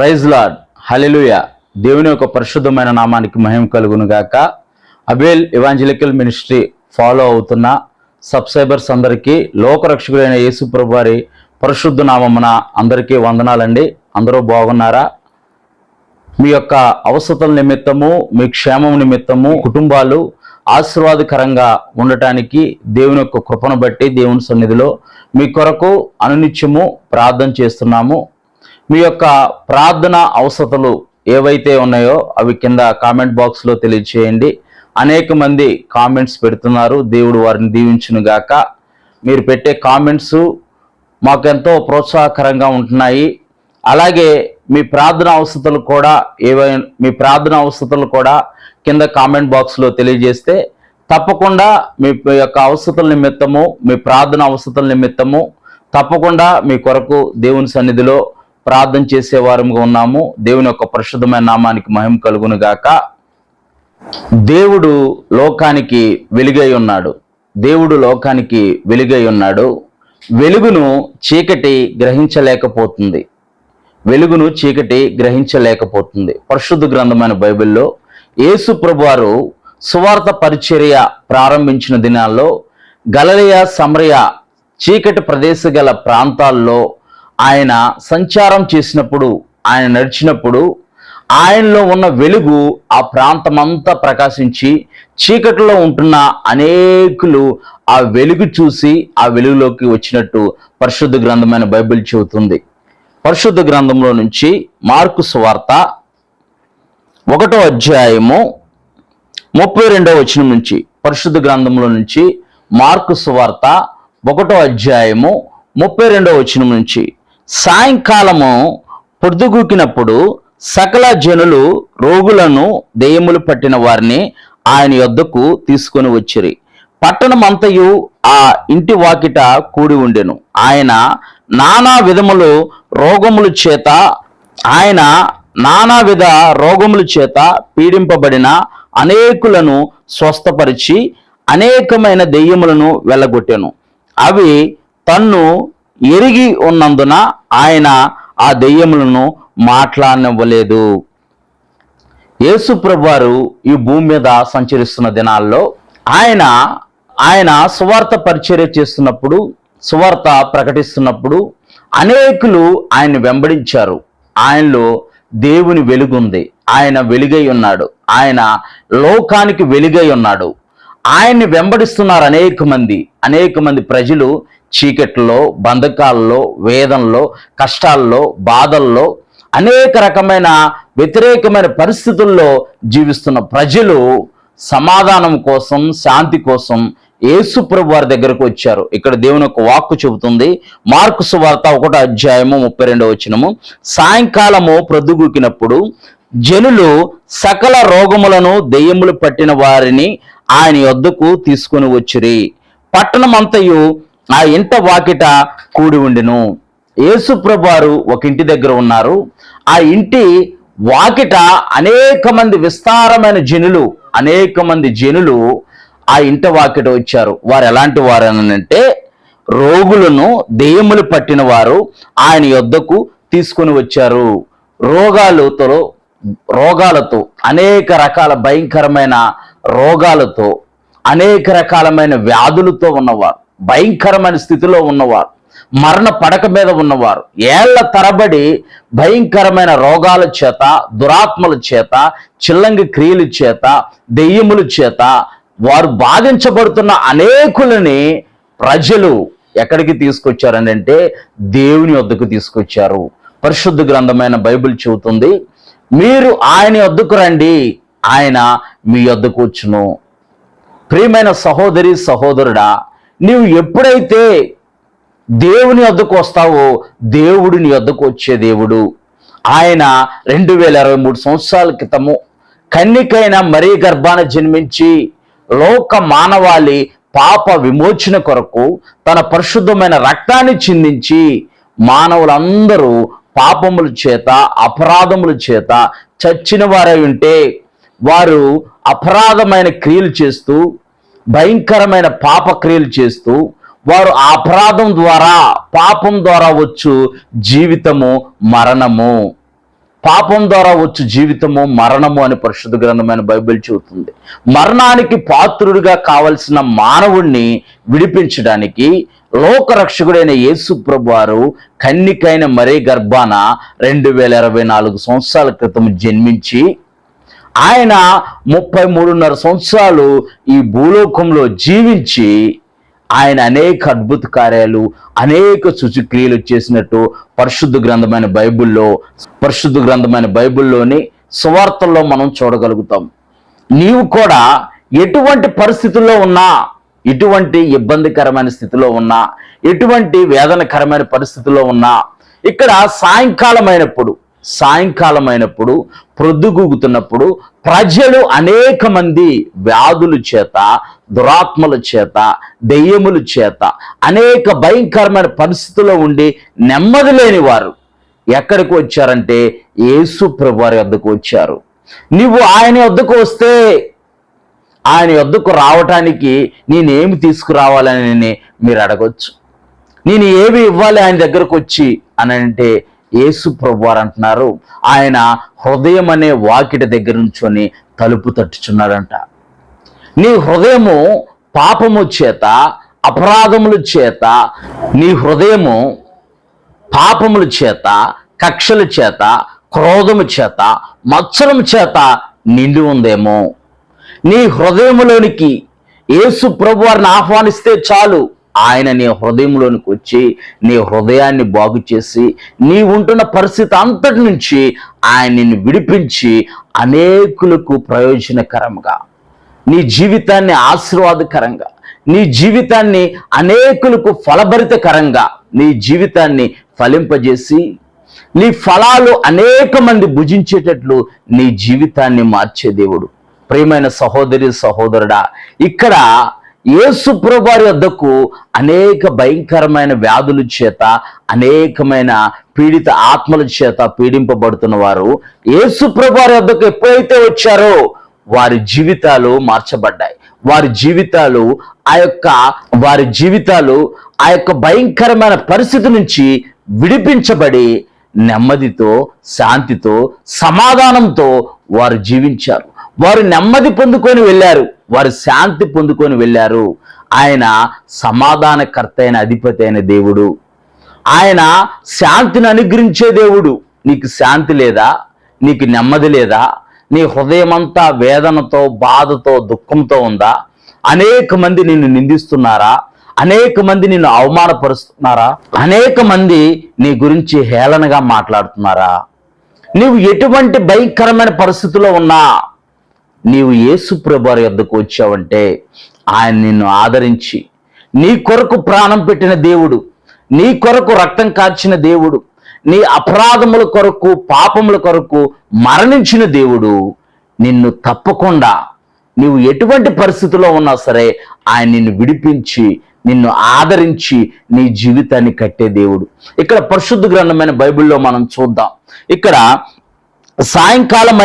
Praise lord, హల్లెలూయా. దేవుని యొక్క పరిశుద్ధమైన నామానికి మహిమ కలుగును గాక. అబేల్ ఎవాంజలికల్ మినిస్ట్రీ ఫాలో అవుతున్న సబ్స్క్రైబర్స్ అందరికీ లోకరక్షకుడైన యేసు ప్రభు వారి పరిశుద్ధ నామమున అందరికీ వందనాలండి. అందరూ బాగున్నారా? మీ యొక్క అవసరతల నిమిత్తము, మీ క్షేమం నిమిత్తము కుటుంబాలు ఆశీర్వాదకరంగా ఉండటానికి దేవుని యొక్క కృపను బట్టి దేవుని సన్నిధిలో మీ కొరకు అనునిత్యము ప్రార్థన చేస్తున్నాము. మీ యొక్క ప్రార్థన అవసరతలు ఏవైతే ఉన్నాయో అవి కింద కామెంట్ బాక్స్లో తెలియజేయండి. అనేక మంది కామెంట్స్ పెడుతున్నారు. దేవుడు వారిని దీవించును గాక. మీరు పెట్టే కామెంట్స్ మాకు ఎంతో ప్రోత్సాహకరంగా ఉంటున్నాయి. అలాగే మీ ప్రార్థన అవసరతలు కూడా కింద కామెంట్ బాక్స్లో తెలియజేస్తే తప్పకుండా మీ యొక్క అవసరతల నిమిత్తము, మీ ప్రార్థన అవసరతల నిమిత్తము తప్పకుండా మీ కొరకు దేవుని సన్నిధిలో ప్రార్థన చేసేవారముగా ఉన్నాము. దేవుని యొక్క పరిశుద్ధమైన నామానికి మహిమ కలుగును గాక. దేవుడు లోకానికి వెలుగై ఉన్నాడు. దేవుడు లోకానికి వెలుగై ఉన్నాడు. వెలుగును చీకటి గ్రహించలేకపోతుంది. పరిశుద్ధ గ్రంథమైన బైబిల్లో యేసు ప్రభువారు సువార్త పరిచర్య ప్రారంభించిన దినాల్లో గలిలయ, సమరయ చీకటి ప్రదేశ గల ప్రాంతాల్లో ఆయన సంచారం చేసినప్పుడు, ఆయన నడిచినప్పుడు ఆయనలో ఉన్న వెలుగు ఆ ప్రాంతమంతా ప్రకాశించి చీకటిలో ఉంటున్న అనేకులు ఆ వెలుగు చూసి ఆ వెలుగులోకి వచ్చినట్టు పరిశుద్ధ గ్రంథమైన బైబిల్ చెబుతుంది. పరిశుద్ధ గ్రంథంలో నుంచి మార్కు సువార్త 1వ అధ్యాయము 32వ వచనం నుంచి, పరిశుద్ధ గ్రంథంలో నుంచి మార్కు సువార్త 1వ అధ్యాయము 32వ వచనం నుంచి, సాయంకాలము పొద్దుగూకినప్పుడు సకల జనులు రోగులను, దెయ్యములు పట్టిన వారిని ఆయన యొద్దకు తీసుకొని వచ్చిరి. పట్టణమంతయు ఆ ఇంటి వాకిట కూడి ఉండెను. ఆయన నానా విధ రోగముల చేత పీడింపబడిన అనేకులను స్వస్థపరిచి అనేకమైన దెయ్యములను వెళ్ళగొట్టెను. అవి తన్ను ఎరిగి ఉన్నందున ఆయన ఆ దెయ్యములను మాట్లాడనివ్వలేదు. యేసు ప్రభువారు ఈ భూమి మీద సంచరిస్తున్న దినాల్లో ఆయన సువార్త పరిచర్య చేస్తున్నప్పుడు, సువార్త ప్రకటిస్తున్నప్పుడు అనేకులు ఆయన్ని వెంబడించారు. ఆయనలో దేవుని వెలుగుంది. ఆయన వెలుగై ఉన్నాడు. ఆయన లోకానికి వెలుగై ఉన్నాడు. ఆయన్ని వెంబడిస్తున్నారు అనేక మంది ప్రజలు. చీకట్లో, బంధకాల్లో, వేదనలో, కష్టాల్లో, బాధల్లో, అనేక రకమైన వ్యతిరేకమైన పరిస్థితుల్లో జీవిస్తున్న ప్రజలు సమాధానం కోసం, శాంతి కోసం యేసు ప్రభు వారి దగ్గరకు వచ్చారు. ఇక్కడ దేవుని యొక్క వాక్కు చెబుతుంది. మార్కు సువార్త 1వ అధ్యాయము 32వ వచనము, సాయంకాలము ప్రొద్దుగూకినప్పుడు జనులు సకల రోగములను, దెయ్యములు పట్టిన వారిని ఆయన యొద్దకు తీసుకొని వచ్చిరి. పట్టణమంతయు ఆ ఇంట వాకిట కూడి ఉండెను. యేసు ప్రభువారు ఒక ఇంటి దగ్గర ఉన్నారు. ఆ ఇంటి వాకిట అనేక మంది జనులు ఆ ఇంట వాకిట వచ్చారు. వారు ఎలాంటి వారు అంటే రోగులను, దెయ్యములు పట్టిన వారు ఆయన యొద్దకు తీసుకొని వచ్చారు. రోగాలతో అనేక రకాల భయంకరమైన రోగాలతో, అనేక రకాలమైన వ్యాధులతో ఉన్నవారు, భయంకరమైన స్థితిలో ఉన్నవారు, మరణ పడక మీద ఉన్నవారు, ఏళ్ల తరబడి భయంకరమైన రోగాల చేత, దురాత్మల చేత, చిల్లంగి క్రియల చేత, దెయ్యముల చేత వారు బాధించబడుతున్న అనేకులని ప్రజలు ఎక్కడికి తీసుకొచ్చారనంటే దేవుని వద్దకు తీసుకొచ్చారు. పరిశుద్ధ గ్రంథమైన బైబిల్ చెబుతుంది, మీరు ఆయన వద్దకు రండి, ఆయన మీ వద్దకు వచ్చును. ప్రియమైన సహోదరి, సహోదరుడా, నీవు ఎప్పుడైతే దేవుని వద్దకు వస్తావో దేవుడు నీ వద్దకు వచ్చే దేవుడు. ఆయన 2023 సంవత్సరాల క్రితము కన్నికైన మరీ గర్భాన జన్మించి లోక మానవాళి పాప విమోచన కొరకు తన పరిశుద్ధమైన రక్తాన్ని చిందించి మానవులందరూ పాపముల చేత, అపరాధముల చేత చచ్చిన వారై ఉంటే, వారు అపరాధమైన క్రియలు చేస్తూ, భయంకరమైన పాప క్రియలు చేస్తూ, వారు అపరాధం ద్వారా, పాపం ద్వారా వచ్చు జీవితము మరణము. పాపం ద్వారా వచ్చు జీవితము మరణము అని పరిశుద్ధ గ్రంథమైన బైబిల్ చెబుతుంది. మరణానికి పాత్రుడిగా కావలసిన మానవుణ్ణి విడిపించడానికి లోకరక్షకుడైన యేసు ప్రభువారు కన్నికైన మరీ గర్భాన 2024 సంవత్సరాల క్రితం జన్మించి ఆయన 33.5 సంవత్సరాలు ఈ భూలోకంలో జీవించి ఆయన అనేక అద్భుత కార్యాలు, అనేక సూచక్రియలు చేసినట్టు పరిశుద్ధ గ్రంథమైన బైబిల్లోని సువార్తల్లో మనం చూడగలుగుతాం. నీవు కూడా ఎటువంటి పరిస్థితుల్లో ఉన్నా, ఎటువంటి ఇబ్బందికరమైన స్థితిలో ఉన్నా, ఎటువంటి వేదనకరమైన పరిస్థితుల్లో ఉన్నా, ఇక్కడ సాయంకాలమైనప్పుడు ప్రొద్దుగూగుతున్నప్పుడు ప్రజలు అనేక మంది వ్యాధుల చేత, దురాత్మల చేత, దెయ్యముల చేత అనేక భయంకరమైన పరిస్థితుల్లో ఉండి నెమ్మది లేని వారు ఎక్కడికి వచ్చారంటే యేసు ప్రభువారి వద్దకు వచ్చారు. నువ్వు ఆయన వద్దకు వస్తే, ఆయన వద్దకు రావటానికి నేనేమి తీసుకురావాలని మీరు అడగొచ్చు. నేను ఏమి ఇవ్వాలి ఆయన దగ్గరకు వచ్చి అని అంటే యేసు ప్రభువారు అంటున్నారు, ఆయన హృదయం అనే వాకిటి దగ్గర నుంచొని తలుపు తట్టుచున్నాడంట. నీ హృదయము పాపము చేత, అపరాధముల చేత, నీ హృదయము పాపముల చేత, కక్షల చేత, క్రోధము చేత, మత్సరము చేత నిండి ఉందేమో. నీ హృదయములోనికి యేసు ప్రభువారిని ఆహ్వానిస్తే చాలు, ఆయన నీ హృదయంలోనికి వచ్చి నీ హృదయాన్ని బాగు చేసి నీ ఉంటున్న పరిస్థితి అంతటి నుంచి ఆయన నిన్ను విడిపించి అనేకులకు ప్రయోజనకరంగా, నీ జీవితాన్ని ఆశీర్వాదకరంగా, నీ జీవితాన్ని అనేకులకు ఫలభరితకరంగా, నీ జీవితాన్ని ఫలింపజేసి నీ ఫలాలు అనేక మంది భుజించేటట్లు నీ జీవితాన్ని మార్చే దేవుడు. ప్రియమైన సహోదరి సహోదరుడా, ఇక్కడ యేసు ప్రభువారి వద్దకు అనేక భయంకరమైన వ్యాధుల చేత, అనేకమైన పీడిత ఆత్మల చేత పీడింపబడుతున్న వారు యేసు ప్రభువారి వద్దకు ఎప్పుడైతే వచ్చారో వారి జీవితాలు మార్చబడ్డాయి. వారి జీవితాలు ఆ యొక్క భయంకరమైన పరిస్థితి నుంచి విడిపించబడి నెమ్మదితో, శాంతితో, సమాధానంతో వారు జీవించారు. వారు నెమ్మది పొందుకొని వెళ్ళారు, వారు శాంతి పొందుకొని వెళ్ళారు. ఆయన సమాధానకర్త అయిన అధిపతి అయిన దేవుడు, ఆయన శాంతిని అనుగ్రహించే దేవుడు. నీకు శాంతి లేదా? నీకు నెమ్మది లేదా? నీ హృదయమంతా వేదనతో, బాధతో, దుఃఖంతో ఉందా? అనేక మంది నిన్ను నిందిస్తున్నారా? అనేక మంది నిన్ను అవమానపరుస్తున్నారా? అనేక మంది నీ గురించి హేళనగా మాట్లాడుతున్నారా? నీవు ఎటువంటి భయంకరమైన పరిస్థితుల్లో ఉన్నా నీవు యేసు ప్రభువారి వద్దకు వచ్చావంటే ఆయన నిన్ను ఆదరించి, నీ కొరకు ప్రాణం పెట్టిన దేవుడు, నీ కొరకు రక్తం కార్చిన దేవుడు, నీ అపరాధముల కొరకు, పాపముల కొరకు మరణించిన దేవుడు నిన్ను తప్పకుండా, నీవు ఎటువంటి పరిస్థితిలో ఉన్నా సరే ఆయన నిన్ను విడిపించి, నిన్ను ఆదరించి నీ జీవితాన్ని కట్టే దేవుడు. ఇక్కడ పరిశుద్ధ గ్రంథమైన బైబిల్లో మనం చూద్దాం. ఇక్కడ సాయంకాలము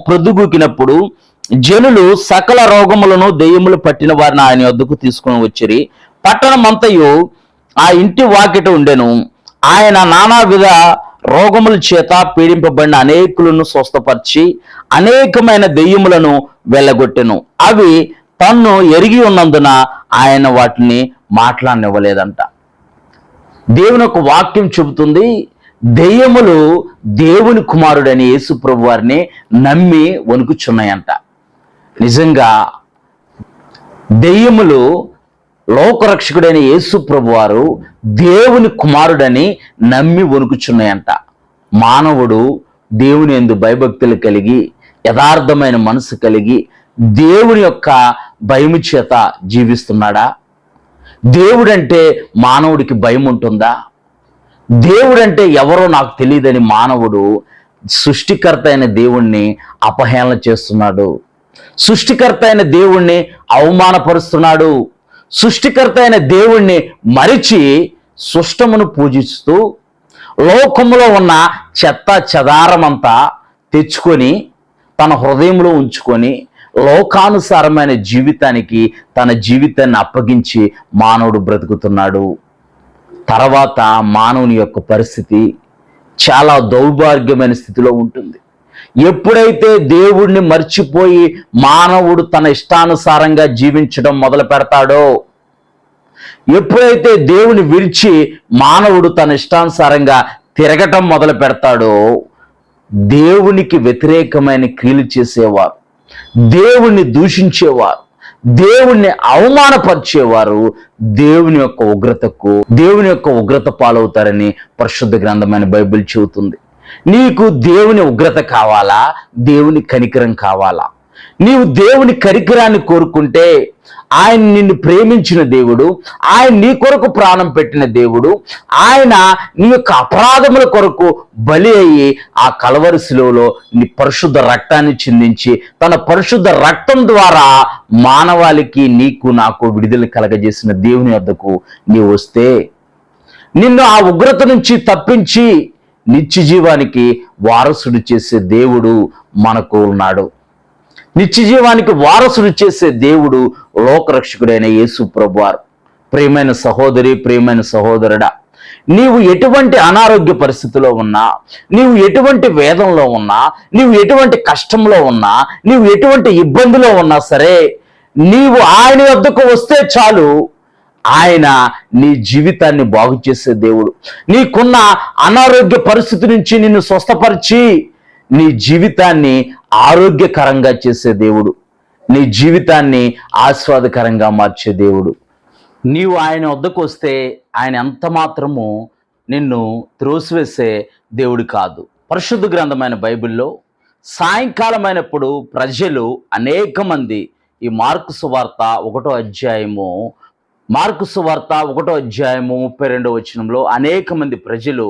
ప్రొద్దుగూకినప్పుడు జనులు సకల రోగములను, దెయ్యములు పట్టిన వారిని ఆయన వద్దకు తీసుకుని వచ్చిరి. పట్టణమంతయు ఆ ఇంటి వాకిట ఉండెను. ఆయన నానావిధ రోగముల చేత పీడింపబడిన అనేకులను స్వస్థపరిచి అనేకమైన దెయ్యములను వెళ్ళగొట్టెను. అవి తన్ను ఎరిగి ఉన్నందున ఆయన వాటిని మాట్లాడనివ్వలేదంట. దేవుని ఒక వాక్యం చెబుతుంది, దెయ్యములు దేవుని కుమారుడని యేసు ప్రభు వారిని నమ్మి వణుకుచున్నాయంట. నిజంగా దెయ్యములు లోకరక్షకుడైన యేసు ప్రభు వారు దేవుని కుమారుడని నమ్మి వణుకుచున్నాయంట. మానవుడు దేవుని యందు భయభక్తులు కలిగి, యథార్థమైన మనసు కలిగి, దేవుని యొక్క భయము చేత జీవిస్తున్నాడా? దేవుడంటే మానవుడికి భయం ఉంటుందా? దేవుడంటే ఎవరో నాకు తెలియదని మానవుడు సృష్టికర్త అయిన దేవుణ్ణి అపహేళన చేస్తున్నాడు. సృష్టికర్త అయిన దేవుణ్ణి అవమానపరుస్తున్నాడు. సృష్టికర్త అయిన దేవుణ్ణి మరిచి సృష్టమును పూజిస్తూ లోకములో ఉన్న చెత్త చెదారమంతా తెచ్చుకొని తన హృదయంలో ఉంచుకొని లోకానుసారమైన జీవితానికి తన జీవితాన్ని అప్పగించి మానవుడు బ్రతుకుతున్నాడు. తర్వాత మానవుని యొక్క పరిస్థితి చాలా దౌర్భాగ్యమైన స్థితిలో ఉంటుంది. ఎప్పుడైతే దేవుడిని మర్చిపోయి మానవుడు తన ఇష్టానుసారంగా జీవించడం మొదలు పెడతాడో, ఎప్పుడైతే దేవుని విడిచి మానవుడు తన ఇష్టానుసారంగా తిరగటం మొదలు పెడతాడో, దేవునికి వ్యతిరేకమైన క్రియలు చేసేవారు, దేవుణ్ణి దూషించేవారు, దేవుణ్ణి అవమానపరిచేవారు దేవుని యొక్క ఉగ్రత పాలవుతారని పరిశుద్ధ గ్రంథమైన బైబిల్ చెబుతుంది. నీకు దేవుని ఉగ్రత కావాలా? దేవుని కనికరం కావాలా? నీవు దేవుని కనికరాన్ని కోరుకుంటే, ఆయన నిన్ను ప్రేమించిన దేవుడు, ఆయన నీ కొరకు ప్రాణం పెట్టిన దేవుడు, ఆయన నీ యొక్క అపరాధముల కొరకు బలి అయ్యి ఆ కలవరి శిలువలో నీ పరిశుద్ధ రక్తాన్ని చిందించి తన పరిశుద్ధ రక్తం ద్వారా మానవాళికి నీకు నాకు విడుదల కలగజేసిన దేవుని వద్దకు నీవు వస్తే, నిన్ను ఆ ఉగ్రత నుంచి తప్పించి నిత్య జీవానికి వారసుడు చేసే దేవుడు మనకు ఉన్నాడు. నిత్య జీవానికి వారసుడు చేసే దేవుడు లోకరక్షకుడైన యేసు ప్రభువారు. ప్రియమైన సహోదరి, ప్రియమైన సహోదరుడా, నీవు ఎటువంటి అనారోగ్య పరిస్థితిలో ఉన్నా, నీవు ఎటువంటి వేదంలో ఉన్నా, నీవు ఎటువంటి కష్టంలో ఉన్నా, నీవు ఎటువంటి ఇబ్బందిలో ఉన్నా సరే, నీవు ఆయన వద్దకు వస్తే చాలు, ఆయన నీ జీవితాన్ని బాగు చేసే దేవుడు. నీకున్న అనారోగ్య పరిస్థితి నుంచి నిన్ను స్వస్థపరిచి నీ జీవితాన్ని ఆరోగ్యకరంగా చేసే దేవుడు, నీ జీవితాన్ని ఆస్వాదకరంగా మార్చే దేవుడు. నీవు ఆయన వద్దకు వస్తే ఆయన ఎంత మాత్రము నిన్ను త్రోసివేసే దేవుడు కాదు. పరిశుద్ధ గ్రంథమైన బైబిల్లో సాయంకాలమైనప్పుడు ప్రజలు అనేక మంది ఈ మార్కు సువార్త 1వ అధ్యాయము 32వ వచనంలో అనేక మంది ప్రజలు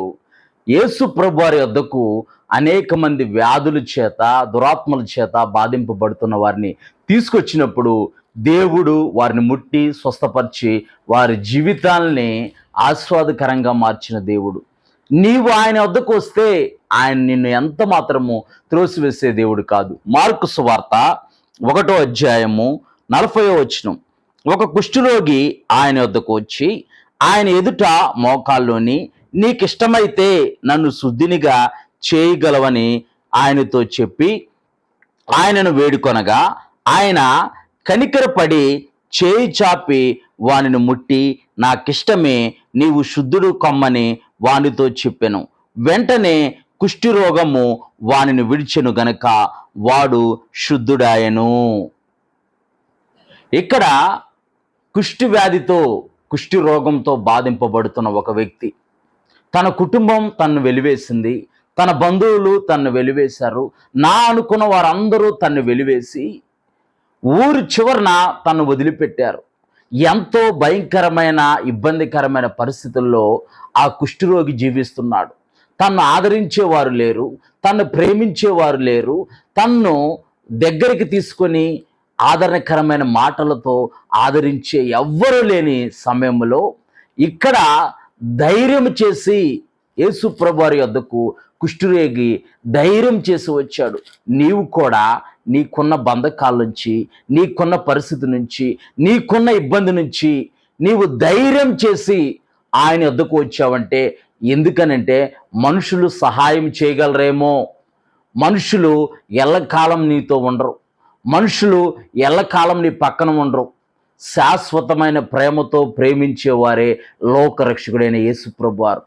యేసు ప్రభువారి వద్దకు అనేక మంది వ్యాధుల చేత, దురాత్మల చేత బాధింపబడుతున్న వారిని తీసుకొచ్చినప్పుడు దేవుడు వారిని ముట్టి స్వస్థపరిచి వారి జీవితాలని ఆస్వాదకరంగా మార్చిన దేవుడు. నీవు ఆయన వద్దకు వస్తే ఆయన నిన్ను ఎంత మాత్రము త్రోసివేసే దేవుడు కాదు. మార్కు సువార్త 1వ అధ్యాయము 40వ వచనం. ఒక కుష్ఠరోగి ఆయన వద్దకు వచ్చి ఆయన ఎదుట మోకాల్లోని, నీకిష్టమైతే నన్ను శుద్ధినిగా చేయగలవని ఆయనతో చెప్పి ఆయనను వేడుకొనగా, ఆయన కనికరపడి చేయి చాపి వానిని ముట్టి, నాకిష్టమే, నీవు శుద్ధుడు కమ్మని వానితో చెప్పెను. వెంటనే కుష్ఠరోగము వానిని విడిచెను గనక వాడు శుద్ధుడాయెను. ఇక్కడ కుష్ఠి వ్యాధితో, కుష్ఠి రోగంతో బాధింపబడుతున్న ఒక వ్యక్తి, తన కుటుంబం తన్ను వెలివేసింది, తన బంధువులు తన్ను వెలివేశారు, నా అనుకున్న వారందరూ తన్ను వెలివేసి ఊరి చివరన తన్ను వదిలిపెట్టారు. ఎంతో భయంకరమైన ఇబ్బందికరమైన పరిస్థితుల్లో ఆ కుష్ఠరోగి జీవిస్తున్నాడు. తన్ను ఆదరించేవారు లేరు, తన్ను ప్రేమించేవారు లేరు, తన్ను దగ్గరికి తీసుకొని ఆదరణకరమైన మాటలతో ఆదరించే ఎవ్వరూ లేని సమయంలో ఇక్కడ ధైర్యం చేసి యేసు ప్రభువారి వద్దకు కుష్ఠరోగి ధైర్యం చేసి వచ్చాడు. నీవు కూడా నీకున్న బంధకాల నుంచి, నీకున్న పరిస్థితి నుంచి, నీకున్న ఇబ్బంది నుంచి నీవు ధైర్యం చేసి ఆయన వద్దకు వచ్చావంటే, ఎందుకనంటే మనుషులు సహాయం చేయగలరేమో, మనుషులు ఎల్లకాలం నీతో ఉండరు, మనుషులు ఎల్లకాలం నీ పక్కన ఉండరు. శాశ్వతమైన ప్రేమతో ప్రేమించేవారే లోకరక్షకుడైన యేసు ప్రభువారు.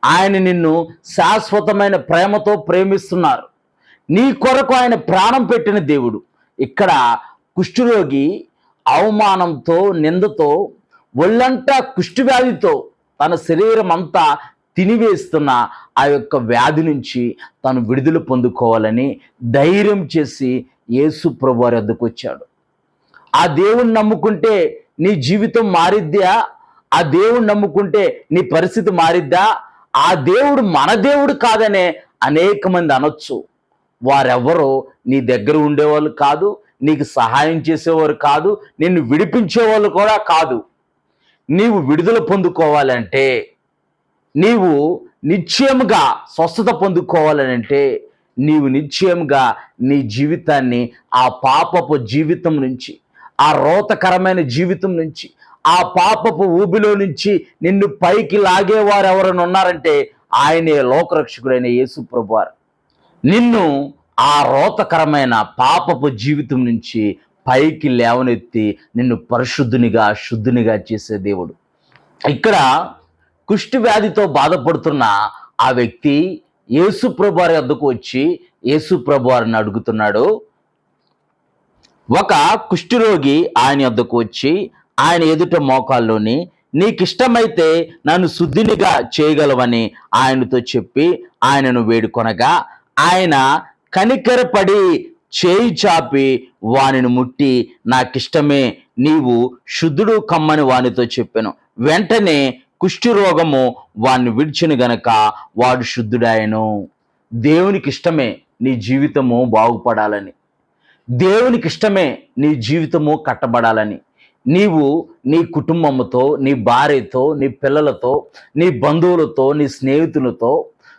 ఆయన నిన్ను శాశ్వతమైన ప్రేమతో ప్రేమిస్తున్నారు. నీ కొరకు ఆయన ప్రాణం పెట్టిన దేవుడు. ఇక్కడ కుష్ఠరోగి అవమానంతో, నిందతో, ఒళ్ళంతా కుష్ఠి వ్యాధితో తన శరీరం అంతా తినివేస్తున్న ఆ యొక్క వ్యాధి నుంచి తను విడుదల పొందుకోవాలని ధైర్యం చేసి యేసు ప్రభువారి వద్దకు వచ్చాడు. ఆ దేవుణ్ణి నమ్ముకుంటే నీ జీవితం మారిద్దా? ఆ దేవుణ్ణి నమ్ముకుంటే నీ పరిస్థితి మారిద్దా? ఆ దేవుడు మన దేవుడు కాదనే అనేక మంది అనొచ్చు. వారెవ్వరో నీ దగ్గర ఉండేవాళ్ళు కాదు, నీకు సహాయం చేసేవారు కాదు, నిన్ను విడిపించేవాళ్ళు కూడా కాదు. నీవు విడుదల పొందుకోవాలంటే, నీవు నిశ్చయముగా స్వస్థత పొందుకోవాలంటే, నీవు నిశ్చయంగా నీ జీవితాన్ని ఆ పాపపు జీవితం నుంచి, ఆ రోతకరమైన జీవితం నుంచి, ఆ పాపపు ఊబిలో నుంచి నిన్ను పైకి లాగేవారు ఎవరైనా ఉన్నారంటే ఆయనే లోకరక్షకుడైన యేసు ప్రభువారు. నిన్ను ఆ రోతకరమైన పాపపు జీవితం నుంచి పైకి లేవనెత్తి నిన్ను పరిశుద్ధునిగా శుద్ధునిగా చేసే దేవుడు. ఇక్కడ కుష్టి వ్యాధితో బాధపడుతున్న ఆ వ్యక్తి యేసు ప్రభువారి వద్దకు వచ్చి యేసు ప్రభువారిని అడుగుతున్నాడు. ఒక కుష్ఠరోగి ఆయన వద్దకు వచ్చి ఆయన ఎదుట మోకాల్లోని నీకిష్టమైతే నన్ను శుద్ధినిగా చేయగలవని ఆయనతో చెప్పి ఆయనను వేడుకొనగా ఆయన కనికరపడి చేయి చాపి వానిని ముట్టి నాకిష్టమే, నీవు శుద్ధుడు కమ్మని వానితో చెప్పాను. వెంటనే కుష్ఠరోగము వాణ్ణి విడిచిన గనక వాడు శుద్ధుడాయను. దేవునికి ఇష్టమే నీ జీవితము బాగుపడాలని, దేవునికి ఇష్టమే నీ జీవితము కట్టబడాలని. నీవు నీ కుటుంబంతో, నీ భార్యతో, నీ పిల్లలతో, నీ బంధువులతో, నీ స్నేహితులతో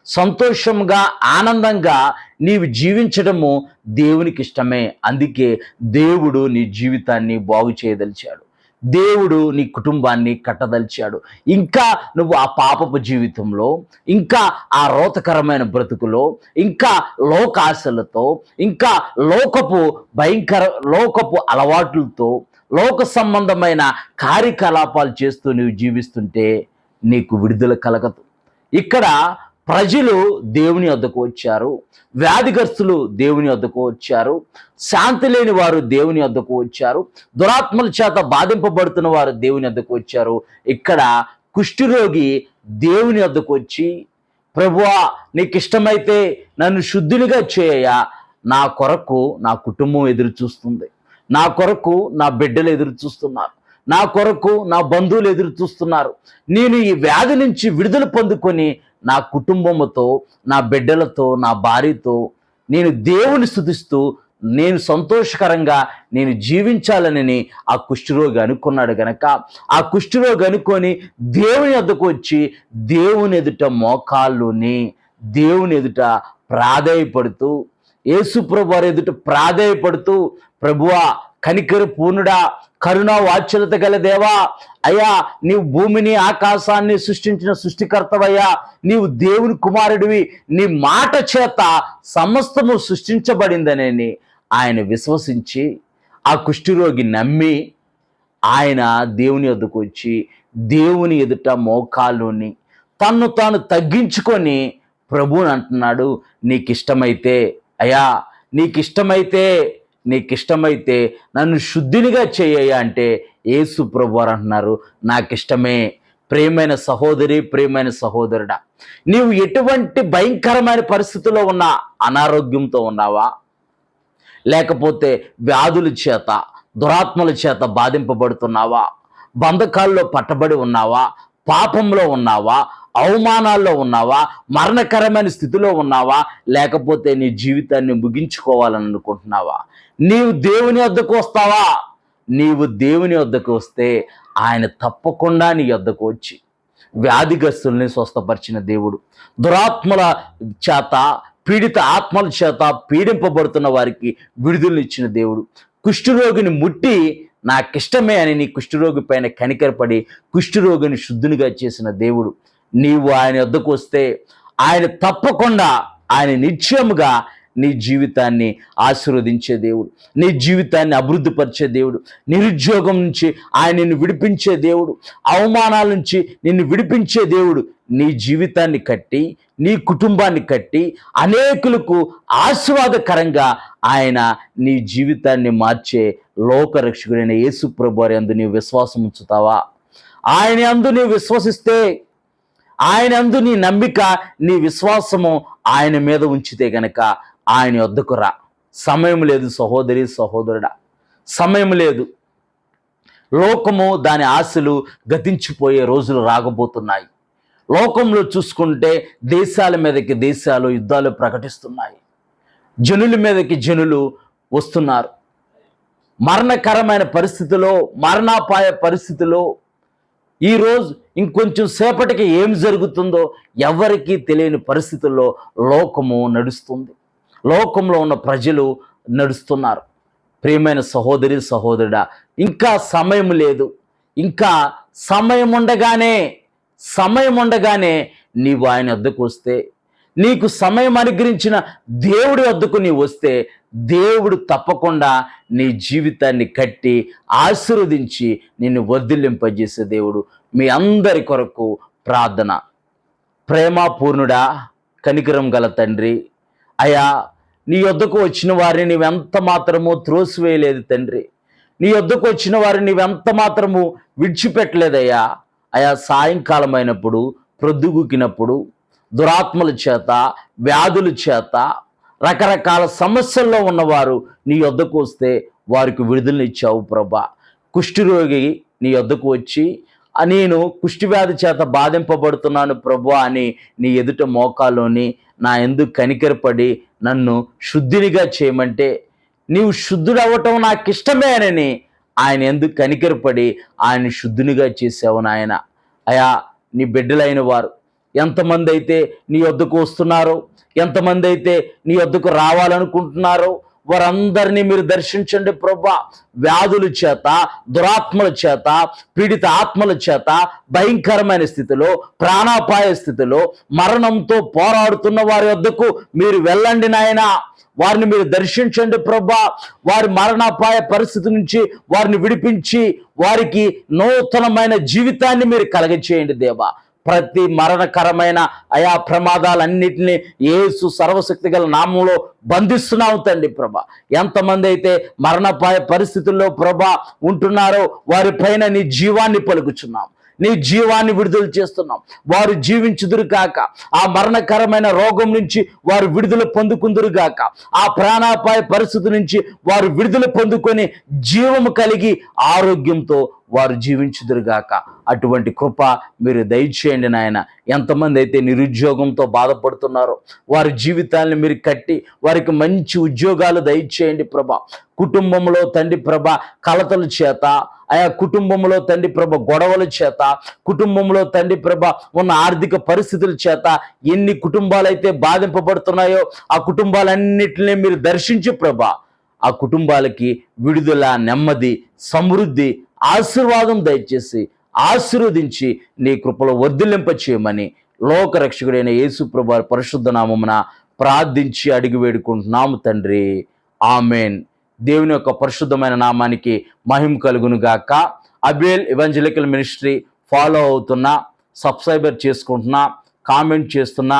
సంతోషంగా ఆనందంగా నీవు జీవించడము దేవునికి ఇష్టమే. అందుకే దేవుడు నీ జీవితాన్ని బాగు చేయదలిచాడు, దేవుడు నీ కుటుంబాన్ని కట్టదలిచాడు. ఇంకా నువ్వు ఆ పాపపు జీవితంలో, ఇంకా ఆ రోతకరమైన బ్రతుకులో, ఇంకా లోకాశలతో, ఇంకా లోకపు అలవాట్లతో, లోక సంబంధమైన కార్యకలాపాలు చేస్తూ నువ్వు జీవిస్తుంటే నీకు విడుదల కలగదు. ఇక్కడ ప్రజలు దేవుని వద్దకు వచ్చారు, వ్యాధిగ్రస్తులు దేవుని వద్దకు వచ్చారు, శాంతి లేని వారు దేవుని వద్దకు వచ్చారు, దురాత్మల చేత బాధింపబడుతున్న వారు దేవుని వద్దకు వచ్చారు. ఇక్కడ కుష్ఠరోగి దేవుని వద్దకు వచ్చి, ప్రభువా నీకు ఇష్టమైతే నన్ను శుద్ధినిగా చేయ, నా కొరకు నా కుటుంబం ఎదురు చూస్తుంది, నా కొరకు నా బిడ్డలు ఎదురు చూస్తున్నారు, నా కొరకు నా బంధువులు ఎదురు చూస్తున్నారు. నేను ఈ వ్యాధి నుంచి విడుదల పొందుకొని నా కుటుంబంతో, నా బిడ్డలతో, నా భార్యతో నేను దేవుని స్తుతిస్తూ నేను సంతోషకరంగా నేను జీవించాలని ఆ కుష్ఠరోగి అనుకున్నాడు గనక ఆ కుష్ఠరోగి అనుకొని దేవుని వద్దకు వచ్చి దేవుని ఎదుట మోకాళ్ళుని దేవుని ఎదుట ప్రాధేయపడుతూ, యేసు ప్రభువారి ఎదుట ప్రాధేయపడుతూ, ప్రభువా కనికర పూర్ణుడా, కరుణా వాత్సల్యత గల దేవా, అయ్యా నీవు భూమిని ఆకాశాన్ని సృష్టించిన సృష్టికర్తవయ్యా, నీవు దేవుని కుమారుడివి, నీ మాట చేత సమస్తము సృష్టించబడిందనని ఆయన విశ్వసించి ఆ కుష్ఠరోగి నమ్మి ఆయన దేవుని వద్దకు వచ్చి దేవుని ఎదుట మోకాళ్ళుని తన్ను తాను తగ్గించుకొని ప్రభువుని అంటున్నాడు, నీకిష్టమైతే అయ్యా, నీకిష్టమైతే నన్ను శుద్ధినిగా చేయ్యా అంటే యేసు ప్రభువారు అంటున్నారు, నాకిష్టమే. ప్రియమైన సహోదరి, ప్రియమైన సహోదరుడా, నీవు ఎటువంటి భయంకరమైన పరిస్థితుల్లో ఉన్నా, అనారోగ్యంతో ఉన్నావా, లేకపోతే వ్యాధుల చేత దురాత్మల చేత బాధింపబడుతున్నావా, బంధకాల్లో పట్టబడి ఉన్నావా, పాపంలో ఉన్నావా, అవమానాల్లో ఉన్నావా, మరణకరమైన స్థితిలో ఉన్నావా, లేకపోతే నీ జీవితాన్ని ముగించుకోవాలని అనుకుంటున్నావా, నీవు దేవుని వద్దకు వస్తావా? నీవు దేవుని వద్దకు వస్తే ఆయన తప్పకుండా నీ వద్దకు వచ్చి వ్యాధిగ్రస్తుల్ని స్వస్థపరిచిన దేవుడు, దురాత్మల చేత పీడిత ఆత్మల చేత పీడింపబడుతున్న వారికి విడుదలనిచ్చిన దేవుడు, కుష్ఠరోగిని ముట్టి నాకిష్టమే అని నీ కుష్ఠరోగి పైన కనికరపడి కుష్ఠరోగిని శుద్ధునిగా చేసిన దేవుడు. నీవు ఆయన వద్దకు వస్తే ఆయన తప్పకుండా, ఆయన నిశ్చయముగా నీ జీవితాన్ని ఆశీర్వదించే దేవుడు, నీ జీవితాన్ని అభివృద్ధిపరిచే దేవుడు, నిరుద్యోగం నుంచి ఆయన నిన్ను విడిపించే దేవుడు, అవమానాల నుంచి నిన్ను విడిపించే దేవుడు. నీ జీవితాన్ని కట్టి, నీ కుటుంబాన్ని కట్టి అనేకులకు ఆశీర్వాదకరంగా ఆయన నీ జీవితాన్ని మార్చే లోకరక్షకుడైన యేసు ప్రభువారి యందు నీవు విశ్వాసం ఉంచుతావా? ఆయన యందు నీవు విశ్వసిస్తే, ఆయన యందు నీ నమ్మిక, నీ విశ్వాసము ఆయన మీద ఉంచితే గనక ఆయన వద్దకు రా. సమయం లేదు సహోదరి, సహోదరుడా, సమయం లేదు. లోకము దాని ఆశలు గతించిపోయే రోజులు రాగబోతున్నాయి. లోకంలో చూసుకుంటే దేశాల మీదకి దేశాలు యుద్ధాలు ప్రకటిస్తున్నాయి, జనుల మీదకి జనులు వస్తున్నారు. మరణకరమైన పరిస్థితిలో, మరణాపాయ పరిస్థితిలో ఈరోజు ఇంకొంచెం సేపటికి ఏం జరుగుతుందో ఎవరికీ తెలియని పరిస్థితుల్లో లోకము నడుస్తుంది, లోకంలో ఉన్న ప్రజలు నడుస్తున్నారు. ప్రియమైన సహోదరి, సహోదరుడా, ఇంకా సమయం లేదు, ఇంకా సమయం ఉండగానే నీవు ఆయన వద్దకు వస్తే, నీకు సమయం అనుగ్రహించిన దేవుడి వద్దకు నీవు వస్తే, దేవుడు తప్పకుండా నీ జీవితాన్ని కట్టి ఆశీర్వదించి నిన్ను వర్ధిల్లింపజేసే దేవుడు. మీ అందరి కొరకు ప్రార్థన. ప్రేమపూర్ణుడా, కనికరం గల తండ్రి, అయా నీ వద్దకు వచ్చిన వారిని నీవెంత మాత్రము త్రోసివేయలేదు తండ్రి. నీ వద్దకు వచ్చిన వారిని నీవెంత మాత్రము విడిచిపెట్టలేదయ్యా. అయా సాయంకాలం అయినప్పుడు, ప్రొద్దుగుకినప్పుడు దురాత్మల చేత, వ్యాధుల చేత, రకరకాల సమస్యల్లో ఉన్నవారు నీ వద్దకు వస్తే వారికి విడుదలనిచ్చావు ప్రభా. కుష్ఠరోగి నీ వద్దకు వచ్చి, నేను కుష్ఠవ్యాధి చేత బాధింపబడుతున్నాను ప్రభు అని నీ ఎదుట మోకాల్లోని నా యందు కనికరపడి నన్ను శుద్ధినిగా చేయమంటే, నీవు శుద్ధుడవ్వటం నాకు ఇష్టమే అని ఆయన ఎందుకు కనికరపడి ఆయన శుద్ధునిగా చేసావు నాయన. అయా నీ బిడ్డలైన వారు ఎంతమంది అయితే నీ వద్దకు వస్తున్నారో, ఎంతమంది అయితే నీ వద్దకు రావాలనుకుంటున్నారో వారందరినీ మీరు దర్శించండి ప్రభా. వ్యాధుల చేత, దురాత్మల చేత, పీడిత ఆత్మల చేత, భయంకరమైన స్థితిలో, ప్రాణాపాయ స్థితిలో, మరణంతో పోరాడుతున్న వారి వద్దకు మీరు వెళ్ళండి నాయన. వారిని మీరు దర్శించండి ప్రభా. వారి మరణాపాయ పరిస్థితి నుంచి వారిని విడిపించి వారికి నూతనమైన జీవితాన్ని మీరు కలగచేయండి దేవా. ప్రతి మరణకరమైన అయా ప్రమాదాలన్నిటినీ యేసు సర్వశక్తి గల నామంలో బంధిస్తున్నావు తండ్రి ప్రభా. ఎంతమంది అయితే మరణపాయ పరిస్థితుల్లో ప్రభా ఉంటున్నారో వారిపైన నీ జీవాన్ని పలుకుచున్నాం, నీ జీవాన్ని విడుదల చేస్తున్నాం. వారు జీవించుదురు గాక, ఆ మరణకరమైన రోగం నుంచి వారు విడుదల పొందుకుందురు గాక, ఆ ప్రాణాపాయ పరిస్థితి నుంచి వారు విడుదల పొందుకొని జీవము కలిగి ఆరోగ్యంతో వారు జీవించుదురుగాక. అటువంటి కృప మీరు దయచేయండి నాయన. ఎంతమంది అయితే నిరుద్యోగంతో బాధపడుతున్నారో వారి జీవితాలను మీరు కట్టి వారికి మంచి ఉద్యోగాలు దయచేయండి ప్రభా. కుటుంబంలో తండ్రి ప్రభ కలతల చేత, ఆయా కుటుంబంలో తండ్రి ప్రభ గొడవల చేత, కుటుంబంలో తండ్రి ప్రభ ఉన్న ఆర్థిక పరిస్థితుల చేత ఎన్ని కుటుంబాలైతే బాధింపబడుతున్నాయో ఆ కుటుంబాలన్నిటినీ మీరు దర్శించి ప్రభా, ఆ కుటుంబాలకి విడుదల, నెమ్మది, సమృద్ధి, ఆశీర్వాదం దయచేసి ఆశీర్వదించి నీ కృపలో వర్ధిల్లింప చేయమని లోకరక్షకుడైన యేసు ప్రభు పరిశుద్ధ నామమున ప్రార్థించి అడిగి వేడుకుంటున్నాము తండ్రి. ఆమెన్. దేవుని యొక్క పరిశుద్ధమైన నామానికి మహిమ కలుగును గాక. అబేల్ ఎవాంజలికల్ మినిస్ట్రీ ఫాలో అవుతున్నా, సబ్స్క్రైబర్ చేసుకుంటున్నా, కామెంట్ చేస్తున్నా,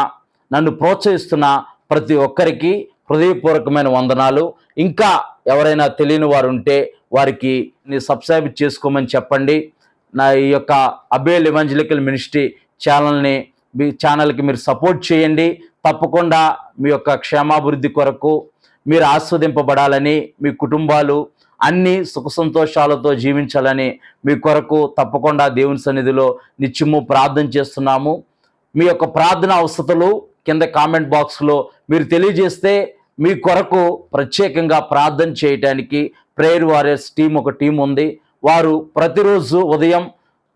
నన్ను ప్రోత్సహిస్తున్న ప్రతి ఒక్కరికి హృదయపూర్వకమైన వందనాలు. ఇంకా ఎవరైనా తెలియని వారు ఉంటే వారికి సబ్స్క్రైబ్ చేసుకోమని చెప్పండి. నా ఈ యొక్క అబేల్ ఎవాంజలికల్ మినిస్ట్రీ ఛానల్కి మీరు సపోర్ట్ చేయండి. తప్పకుండా మీ యొక్క క్షేమాభివృద్ధి కొరకు మీరు ఆస్వాదింపబడాలని, మీ కుటుంబాలు అన్ని సుఖ సంతోషాలతో జీవించాలని మీ కొరకు తప్పకుండా దేవుని సన్నిధిలో నిత్యము ప్రార్థన చేస్తున్నాము. మీ యొక్క ప్రార్థన అవసరతలు కింద కామెంట్ బాక్స్లో మీరు తెలియజేస్తే మీ కొరకు ప్రత్యేకంగా ప్రార్థన చేయటానికి ప్రేయర్ వారియర్స్ ఒక టీం ఉంది. వారు ప్రతిరోజు ఉదయం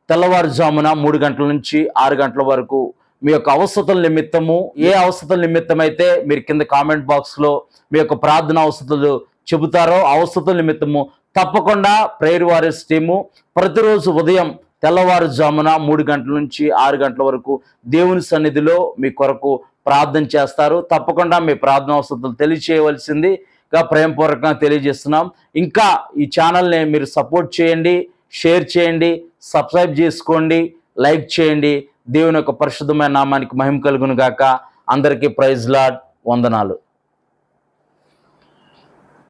తెల్లవారుజామున 3 గంటల నుంచి 6 గంటల వరకు మీ యొక్క అవసరతల నిమిత్తము, ఏ అవసరతల నిమిత్తం అయితే మీరు కింద కామెంట్ బాక్స్లో మీ యొక్క ప్రార్థన అవసరతలు చెబుతారో అవసరతల నిమిత్తము తప్పకుండా ప్రేయర్ వారియర్స్ ప్రతిరోజు ఉదయం తెల్లవారుజామున 3 గంటల నుంచి 6 గంటల వరకు దేవుని సన్నిధిలో మీ కొరకు ప్రార్థన చేస్తారు. తప్పకుండా మీ ప్రార్థన అవసరతలు తెలియచేయవలసిందిగా ప్రేమపూర్వకంగా తెలియజేస్తున్నాం. ఇంకా ఈ ఛానల్ని మీరు సపోర్ట్ చేయండి, షేర్ చేయండి, సబ్స్క్రైబ్ చేసుకోండి, లైక్ చేయండి. దేవుని యొక్క పరిశుద్ధమైన నామానికి మహిమ కలుగును గాక. అందరికీ ప్రైజ్ లార్డ్. వందనాలు.